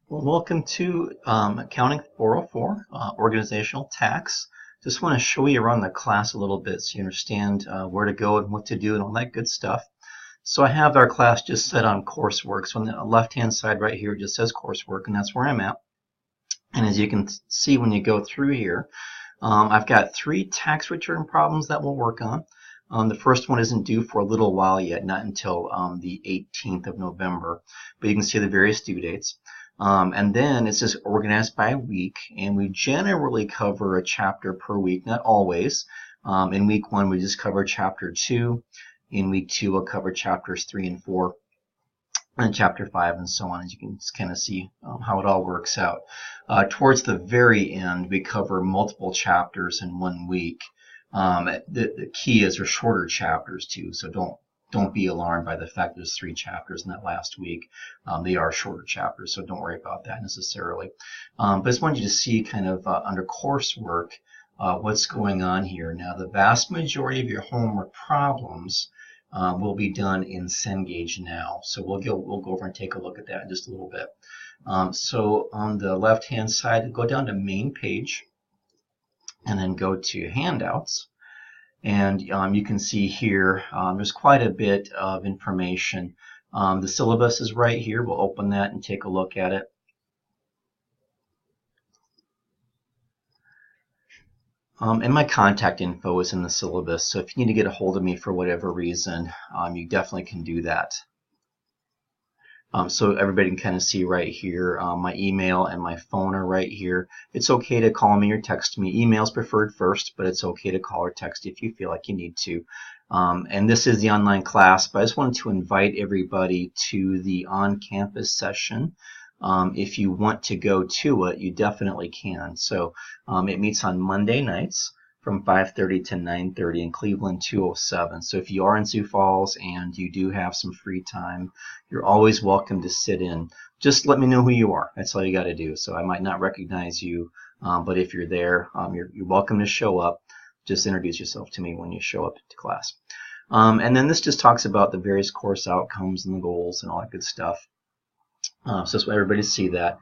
Well, welcome to Accounting 404, Organizational Tax. Just want to show you around the class a little bit so you understand where to go and what to do and all that good stuff. So I have our class just set on coursework. So on the left-hand side right here, it just says coursework, and that's where I'm at. And as you can see when you go through here, I've got 3 tax return problems that we'll work on. The first one isn't due for a little while yet, not until the 18th of November, but you can see the various due dates. And then it's just organized by week, and we generally cover a chapter per week, not always. In week 1, we just cover chapter 2. In week 2, we'll cover chapters 3 and 4, and chapter 5, and so on. As you can kind of see how it all works out. Towards the very end, we cover multiple chapters in 1 week. The key is they're shorter chapters too, so don't be alarmed by the fact there's 3 chapters in that last week. They are shorter chapters, so don't worry about that necessarily. But I just wanted you to see kind of under coursework what's going on here. Now, the vast majority of your homework problems will be done in Cengage now. So we'll go over and take a look at that in just a little bit. So on the left-hand side, go down to main page and then go to handouts. And you can see here there's quite a bit of information. The syllabus is right here. We'll open that and take a look at it. And my contact info is in the syllabus, so if you need to get a hold of me for whatever reason, you definitely can do that. So everybody can kind of see right here, my email and my phone are right here. It's okay to call me or text me. Email's preferred first, but it's okay to call or text if you feel like you need to. And this is the online class, but I just wanted to invite everybody to the on-campus session. If you want to go to it, you definitely can. So it meets on Monday nights from 5:30 to 9:30 in Cleveland 207. So if you are in Sioux Falls and you do have some free time, you're always welcome to sit in. Just let me know who you are. That's all you got to do. So I might not recognize you, but if you're there, you're welcome to show up. Just introduce yourself to me when you show up to class. And then this just talks about the various course outcomes and the goals and all that good stuff. So just want everybody to see that.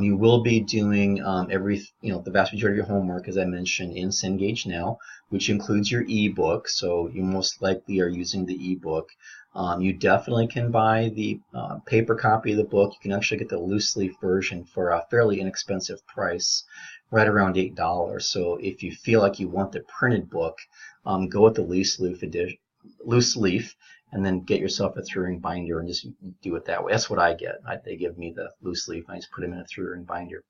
You will be doing the vast majority of your homework, as I mentioned, in Cengage now, which includes your ebook. So you most likely are using the ebook. You definitely can buy the paper copy of the book. You can actually get the loose leaf version for a fairly inexpensive price, right around $8. So if you feel like you want the printed book, go with the loose leaf, and then get yourself a 3-ring binder and just do it that way. That's what I get. They give me the loose leaf, and I just put them in a 3-ring binder.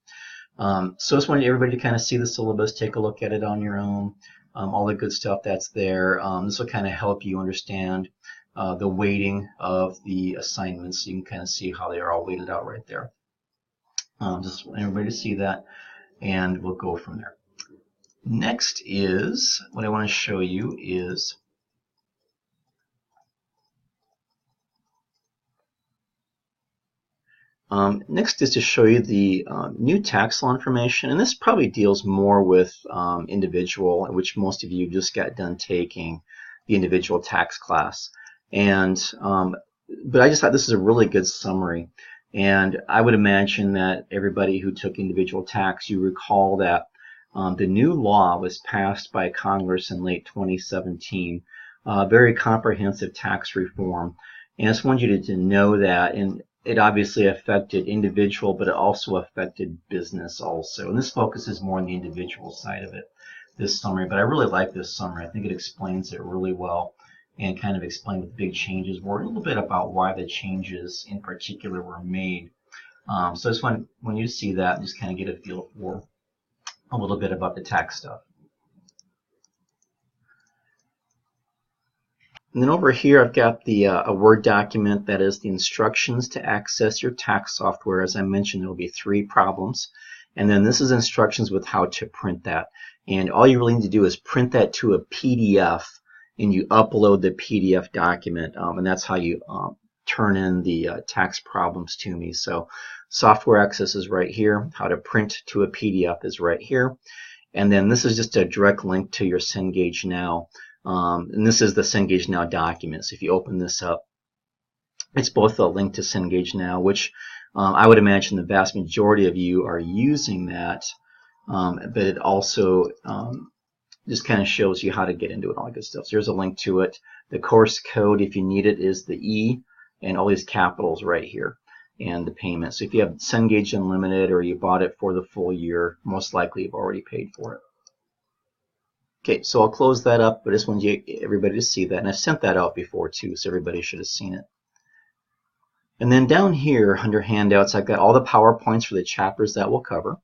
So I just wanted everybody to kind of see the syllabus, take a look at it on your own, all the good stuff that's there. This will kind of help you understand the weighting of the assignments. So you can kind of see how they are all weighted out right there. Just want everybody to see that, and we'll go from there. Next is, what I want to show you is next is to show you the new tax law information, and this probably deals more with individual, which most of you just got done taking the individual tax class. And but I just thought this is a really good summary, and I would imagine that everybody who took individual tax, you recall that the new law was passed by Congress in late 2017, very comprehensive tax reform, and I just wanted you to know that. And it obviously affected individual, but it also affected business also. And this focuses more on the individual side of it, this summary. But I really like this summary. I think it explains it really well and kind of explains what the big changes were, a little bit about why the changes in particular were made. So I just want you to see that and just kind of get a feel for a little bit about the tax stuff. And then over here, I've got the a Word document that is the instructions to access your tax software. As I mentioned, there will be 3 problems. And then this is instructions with how to print that. And all you really need to do is print that to a PDF, and you upload the PDF document. And that's how you turn in the tax problems to me. So software access is right here. How to print to a PDF is right here. And then this is just a direct link to your Cengage Now. And this is the Cengage Now document. So if you open this up, it's both a link to Cengage Now, which I would imagine the vast majority of you are using that, but it also just kind of shows you how to get into it, all that good stuff. So here's a link to it. The course code, if you need it, is the E and all these capitals right here, and the payment. So if you have Cengage Unlimited or you bought it for the full year, most likely you've already paid for it. Okay, so I'll close that up, but I just wanted everybody to see that, and I've sent that out before too, so everybody should have seen it. And then down here under handouts, I've got all the PowerPoints for the chapters that we'll cover.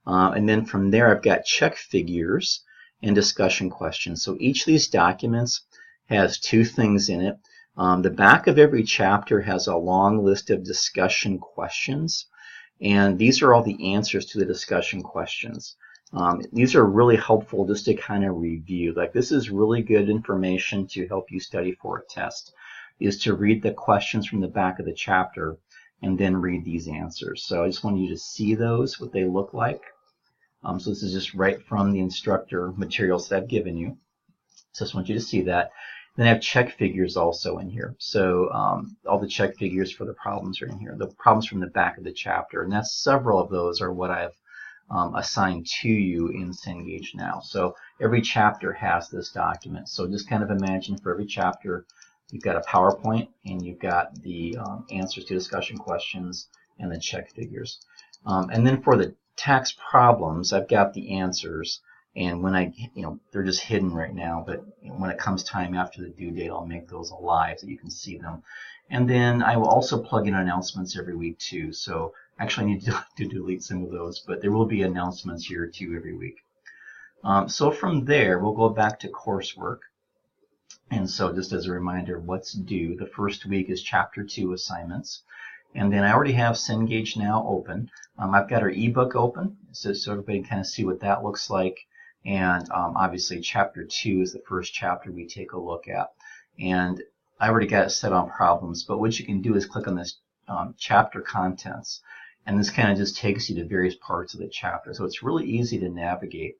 And then from there, I've got check figures and discussion questions. So each of these documents has two things in it. The back of every chapter has a long list of discussion questions, and these are all the answers to the discussion questions. These are really helpful just to kind of review. Like, this is really good information to help you study for a test, is to read the questions from the back of the chapter and then read these answers. So I just want you to see those, what they look like. So this is just right from the instructor materials that I've given you. So I just want you to see that. Then I have check figures also in here. So all the check figures for the problems are in here. The problems from the back of the chapter, and that's several of those are what I've assigned to you in Cengage now. So every chapter has this document. So just kind of imagine for every chapter you've got a PowerPoint and you've got the answers to discussion questions and the check figures. And then for the tax problems, I've got the answers, and when they're just hidden right now, but when it comes time after the due date, I'll make those alive so you can see them. And then I will also plug in announcements every week too. So actually I need to delete some of those, but there will be announcements here too every week. So from there, we'll go back to coursework. And so just as a reminder, what's due, the first week is Chapter 2 assignments. And then I already have Cengage Now open. I've got our ebook open, so everybody can kind of see what that looks like. And obviously Chapter 2 is the first chapter we take a look at. And I already got it set on problems, but what you can do is click on this chapter contents. And this kind of just takes you to various parts of the chapter. So it's really easy to navigate.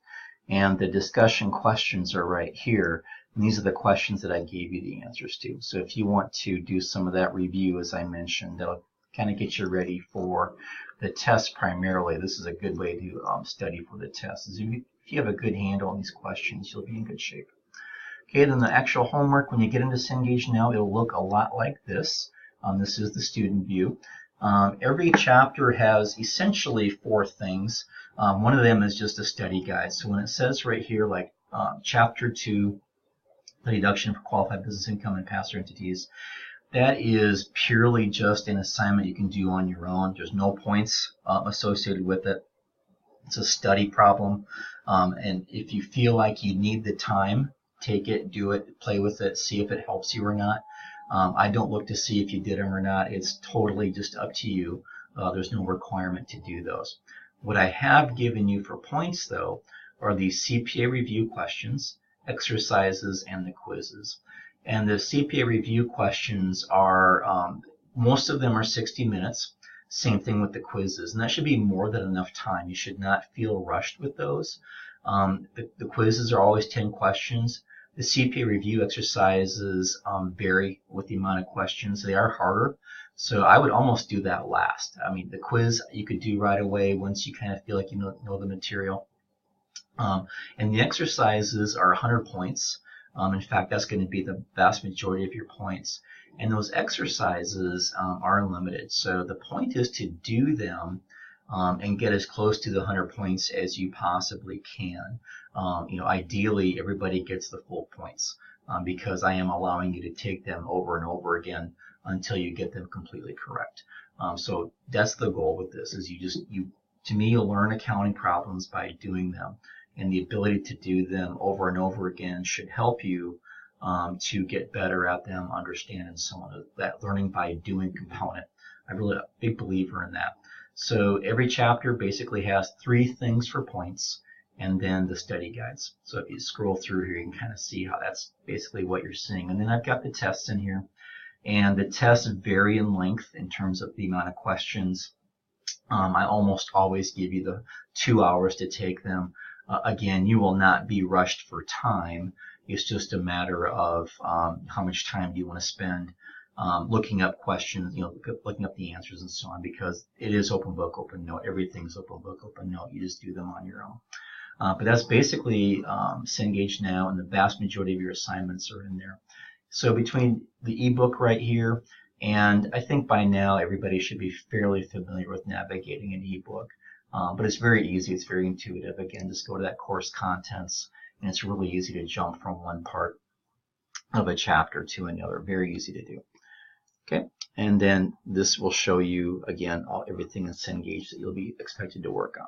And the discussion questions are right here. And these are the questions that I gave you the answers to. So if you want to do some of that review, as I mentioned, that'll kind of get you ready for the test primarily. This is a good way to study for the test. If you have a good handle on these questions, you'll be in good shape. Okay, then the actual homework, when you get into Cengage Now, it'll look a lot like this. This is the student view. Every chapter has essentially 4 things. One of them is just a study guide. So when it says right here, like Chapter 2, the deduction for qualified business income and pass-through entities, that is purely just an assignment you can do on your own. There's no points associated with it. It's a study problem. And if you feel like you need the time, take it, do it, play with it, see if it helps you or not. I don't look to see if you did them or not. It's totally just up to you. There's no requirement to do those. What I have given you for points, though, are the CPA review questions, exercises, and the quizzes. And the CPA review questions are, most of them are 60 minutes. Same thing with the quizzes. And that should be more than enough time. You should not feel rushed with those. The quizzes are always 10 questions. The CPA review exercises vary with the amount of questions. They are harder. So I would almost do that last. I mean, the quiz you could do right away once you kind of feel like you know the material. And the exercises are 100 points. In fact, that's going to be the vast majority of your points. And those exercises are unlimited. So the point is to do them and get as close to the 100 points as you possibly can. Ideally, everybody gets the full points because I am allowing you to take them over and over again until you get them completely correct. So that's the goal with this, is to me, you'll learn accounting problems by doing them. And the ability to do them over and over again should help you to get better at them, understand, and so on. That learning by doing component. I'm really a big believer in that. So every chapter basically has 3 things for points, and then the study guides. So if you scroll through here, you can kind of see how that's basically what you're seeing. And then I've got the tests in here. And the tests vary in length in terms of the amount of questions. I almost always give you the 2 hours to take them. Again, you will not be rushed for time. It's just a matter of how much time do you want to spend looking up questions, looking up the answers and so on, because it is open book, open note. Everything's open book, open note. You just do them on your own. But that's basically Cengage now, and the vast majority of your assignments are in there. So between the ebook right here, and I think by now everybody should be fairly familiar with navigating an ebook. But it's very easy. It's very intuitive. Again, just go to that course contents, and it's really easy to jump from one part of a chapter to another. Very easy to do. Okay, and then this will show you again everything in Cengage that you'll be expected to work on.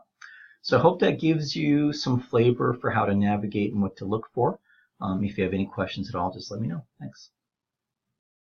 So I hope that gives you some flavor for how to navigate and what to look for. If you have any questions at all, just let me know. Thanks.